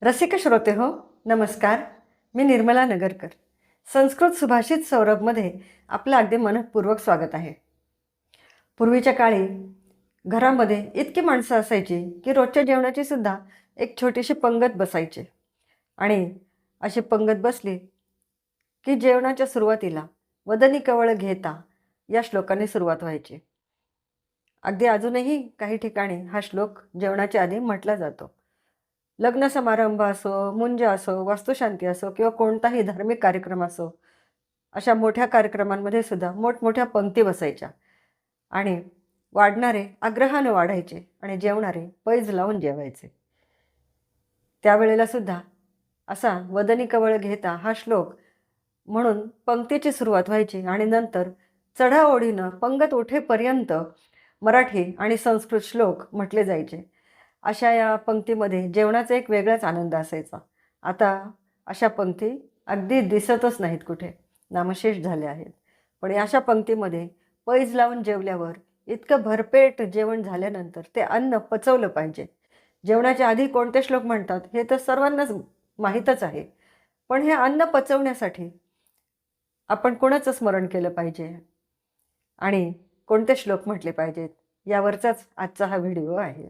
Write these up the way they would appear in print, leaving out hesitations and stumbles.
रसिक श्रोते हो, नमस्कार. मी निर्मला नगरकर. संस्कृत सुभाषित सौरभमध्ये आपलं अगदी मनःपूर्वक स्वागत आहे. पूर्वीच्या काळी घरामध्ये इतकी माणसं असायची की रोजच्या जेवणाची सुद्धा एक छोटीशी पंगत बसायची. आणि अशी पंगत बसली की जेवणाच्या सुरुवातीला वदनी कवळ घेता या श्लोकाने सुरुवात व्हायची. अगदी अजूनही काही ठिकाणी हा श्लोक जेवणाच्या आधी म्हटला जातो. लग्न समारंभ असो, मुंज असो, वास्तुशांती असो किंवा कोणताही धार्मिक कार्यक्रम असो, अशा मोठ्या कार्यक्रमांमध्ये सुद्धा मोठमोठ्या पंक्ती बसायच्या आणि वाढणारे आग्रहानं वाढायचे आणि जेवणारे पैज लावून जेवायचे. त्यावेळेला सुद्धा असा वदनी कवळ घेता हा श्लोक म्हणून पंक्तीची सुरुवात व्हायची आणि नंतर चढाओढीनं पंगत उठेपर्यंत मराठी आणि संस्कृत श्लोक म्हटले जायचे. अशा या पंक्तीमध्ये जेवणाचा एक वेगळाच आनंद असायचा. आता अशा पंक्ती अगदी दिसतच नाहीत कुठे, नामशेष झाल्या आहेत. पण अशा पंक्तीमध्ये पैज लावून जेवल्यावर इतकं भरपेट जेवण झाल्यानंतर ते अन्न पचवलं पाहिजे. जेवणाच्या आधी कोणते श्लोक म्हणतात हे तर सर्वांनाच माहीतच आहे. पण हे अन्न पचवण्यासाठी आपण कोणाचं स्मरण केलं पाहिजे आणि कोणते श्लोक म्हटले पाहिजेत यावरचाच आजचा हा व्हिडिओ आहे.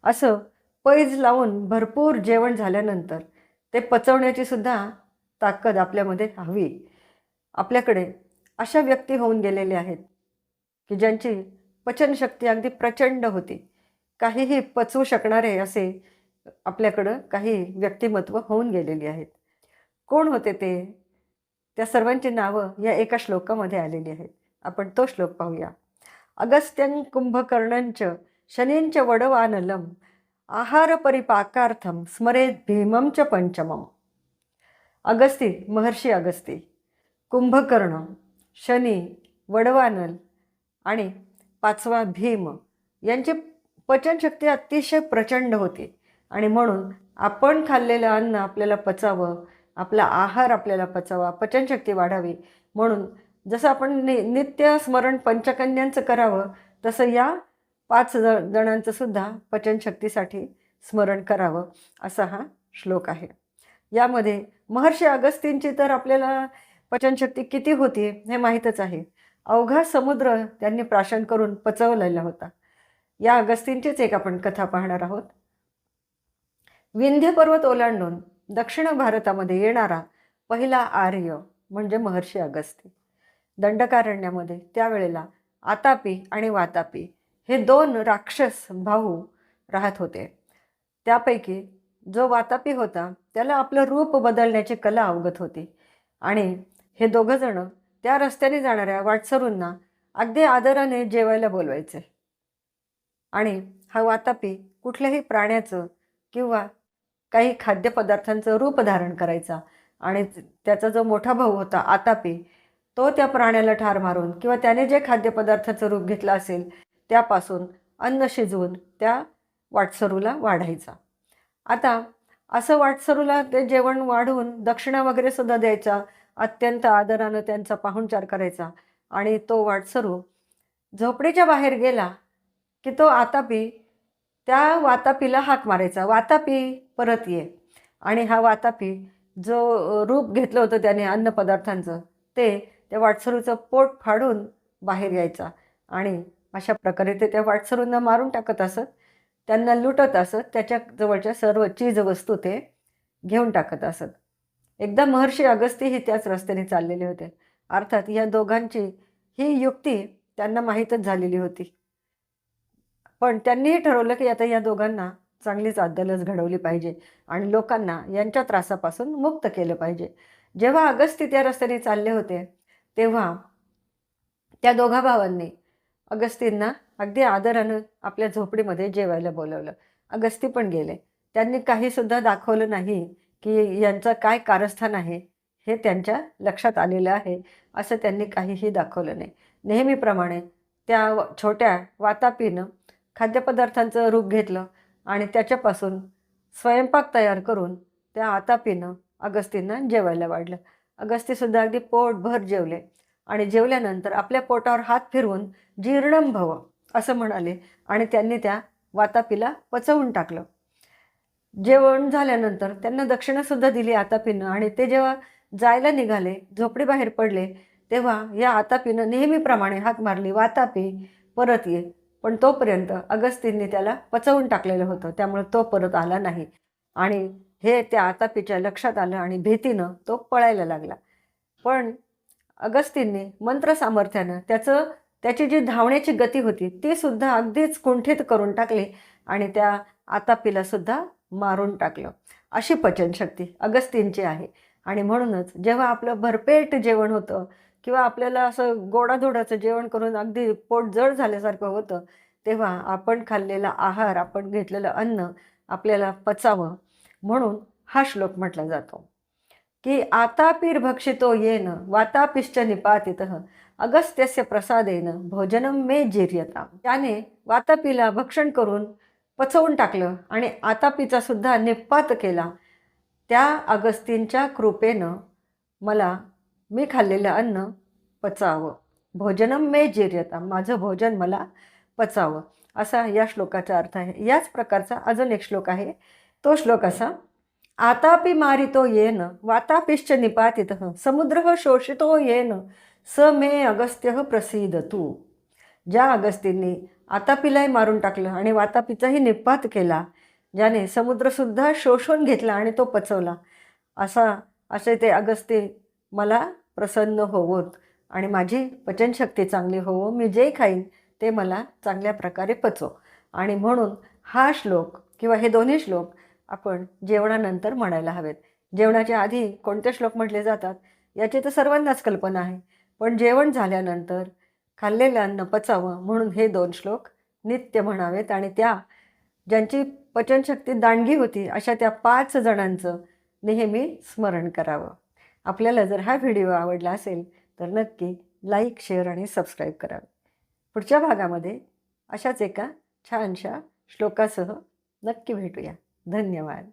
असं पैज लावून भरपूर जेवण झाल्यानंतर ते पचवण्याची सुद्धा ताकद आपल्यामध्ये हवी. आपल्याकडे अशा व्यक्ती होऊन गेलेल्या आहेत की ज्यांची पचनशक्ती अगदी प्रचंड होती. काहीही पचवू शकणारे असे आपल्याकडं काही व्यक्तिमत्व होऊन गेलेली आहेत. कोण होते ते? त्या सर्वांची नावं या एका श्लोकामध्ये आलेली आहेत. आपण तो श्लोक पाहूया. अगस्त्यं कुंभकर्णंच शनींच वडवानलम आहार परिपाकार्थम स्मरेत भीमं च पंचमम. अगस्ती, महर्षी अगस्ती, कुंभकर्ण, शनी, वडवानल आणि पाचवा भीम यांची पचनशक्ती अतिशय प्रचंड होती आणि म्हणून आपण खाल्लेलं अन्न आपल्याला पचावं, आपला आहार आपल्याला पचावा, पचनशक्ती वाढावी म्हणून जसं आपण नित्य स्मरण पंचकन्यांचं करावं तसं या 5 जणांचं सुद्धा पचनशक्तीसाठी स्मरण करावं असा हा श्लोक आहे. यामध्ये महर्षी अगस्तींची तर आपल्याला पचनशक्ती किती होती हे माहीतच आहे. अवघा समुद्र त्यांनी प्राशन करून पचवलेला होता. या अगस्तींचीच एक आपण कथा पाहणार आहोत. विंध्य पर्वत ओलांडून दक्षिण भारतामध्ये येणारा पहिला आर्य म्हणजे महर्षी अगस्ती. दंडकारण्यामध्ये त्यावेळेला आतापी आणि वातापी हे 2 राक्षस भाऊ राहत होते. त्यापैकी जो वातापी होता त्याला आपलं रूप बदलण्याची कला अवगत होती आणि हे दोघंजणं त्या रस्त्याने जाणाऱ्या वाटसरूंना अगदी आदराने जेवायला बोलवायचे. आणि हा वातापी कुठल्याही प्राण्याचं किंवा काही खाद्यपदार्थांचं रूप धारण करायचा आणि त्याचा जो मोठा भाऊ होता आतापी तो त्या प्राण्याला ठार मारून किंवा त्याने जे खाद्यपदार्थाचं रूप घेतलं असेल त्यापासून अन्न शिजवून त्या वाटसरूला वाढायचा. आता असं वाटसरूला ते जेवण वाढून दक्षिणा वगैरे सुद्धा द्यायचा, अत्यंत आदरानं त्यांचा पाहुणचार करायचा आणि तो वाटसरू झोपडीच्या बाहेर गेला की तो आतापी त्या वातापीला हाक मारायचा, वातापी परत ये. आणि हा वातापी जो रूप घेतलं होतं त्याने अन्नपदार्थांचं ते त्या वाटसरूचं पोट फाडून बाहेर यायचा आणि अशा प्रकारे ते त्या वाटसरूंना मारून टाकत असत, त्यांना लुटत असत, त्याच्या जवळच्या सर्व चीजवस्तू ते घेऊन टाकत असत. एकदा महर्षी अगस्तीही त्याच रस्त्याने चाललेले होते. अर्थात या दोघांची ही युक्ती त्यांना माहीतच झालेली होती. पण त्यांनीही ठरवलं की आता या दोघांना चांगलीच अद्दलच घडवली पाहिजे आणि लोकांना यांच्या त्रासापासून मुक्त केलं पाहिजे. जेव्हा अगस्ती त्या रस्त्याने चालले होते तेव्हा त्या दोघा भावांनी अगस्तींना अगदी आदरानं आपल्या झोपडीमध्ये जेवायला बोलवलं. अगस्ती पण गेले. त्यांनी काहीसुद्धा दाखवलं नाही की यांचं काय कारस्थान आहे हे त्यांच्या लक्षात आलेलं आहे असं त्यांनी काहीही दाखवलं नाही. नेहमीप्रमाणे त्या छोट्या वातापीनं खाद्यपदार्थांचं रूप घेतलं आणि त्याच्यापासून स्वयंपाक तयार करून त्या आतापीनं अगस्तींना जेवायला वाढलं. अगस्तीसुद्धा अगदी पोटभर जेवले आणि जेवल्यानंतर आपल्या पोटावर हात फिरवून जीर्णं भव असं म्हणाले आणि त्यांनी त्या वातापीला पचवून टाकलं. जेवण झाल्यानंतर त्यांना दक्षिणासुद्धा दिली आतापीनं आणि ते जेव्हा जायला निघाले, झोपडीबाहेर पडले, तेव्हा या आतापीनं नेहमीप्रमाणे हाक मारली, "वातापी, परत ये." पण तोपर्यंत अगस्तींनी त्याला पचवून टाकलेलं होतं, त्यामुळे तो परत आला नाही. आणि हे त्या आतापीच्या लक्षात आलं आणि भीतीनं तो पळायला लागला. पण अगस्तींनी मंत्रसामर्थ्यानं त्याची जी धावण्याची गती होती ती सुद्धा अगदीच कुंठित करून टाकली आणि त्या आतापीला सुद्धा मारून टाकलं. अशी पचनशक्ती अगस्तींची आहे. आणि म्हणूनच जेव्हा आपलं भरपेट जेवण होतं किंवा आपल्याला असं गोडाधोडाचं जेवण करून अगदी पोट जड झाल्यासारखं होतं, तेव्हा आपण खाल्लेला आहार, आपण घेतलेलं अन्न आपल्याला पचावं म्हणून हा श्लोक म्हटला जातो की आतापीर्भक्षितो येन वातापिश्च निपातितः अगस्त्यस्य प्रसादेन भोजनम मे जीर्यता. त्याने वातापीला भक्षण करून पचवून टाकलं आणि आतापीचा सुद्धा निपात केला. त्या अगस्तींच्या कृपेनं मी खाल्लेलं अन्न पचावं. भोजनम मे जीर्यता, माझं भोजन मला पचावं, असा या श्लोकाचा अर्थ आहे. याच प्रकारचा अजून एक श्लोक आहे. तो श्लोक असा: आतापि मारितो येन वातापिश्च निपातितः समुद्रः शोषितो येन स मे अगस्त्यः प्रसीदतु. ज्या अगस्तींनी आतापीलाही मारून टाकलं आणि वातापीचाही निपात केला, ज्याने समुद्रसुद्धा शोषून घेतला आणि तो पचवला, असे ते अगस्ती मला प्रसन्न होवोत आणि माझी पचनशक्ती चांगली होवो, मी जे खाईन ते मला चांगल्या प्रकारे पचो. आणि म्हणून हा श्लोक किंवा हे दोन्ही श्लोक आपण जेवणानंतर म्हणायला हवेत. जेवणाच्या आधी कोणते श्लोक म्हटले जातात याची तर सर्वांनाच कल्पना आहे, पण जेवण झाल्यानंतर खाल्लेलं अन्न पचावं म्हणून हे 2 श्लोक नित्य म्हणावेत. आणि ज्यांची पचनशक्ती दांडगी होती अशा त्या 5 जणांचं नेहमी स्मरण करावं. आपल्याला जर हा व्हिडिओ आवडला असेल तर नक्की लाईक, शेअर आणि सबस्क्राईब करावे. पुढच्या भागामध्ये अशाच एका छानशा श्लोकासह नक्की भेटूया. धन्यवाद.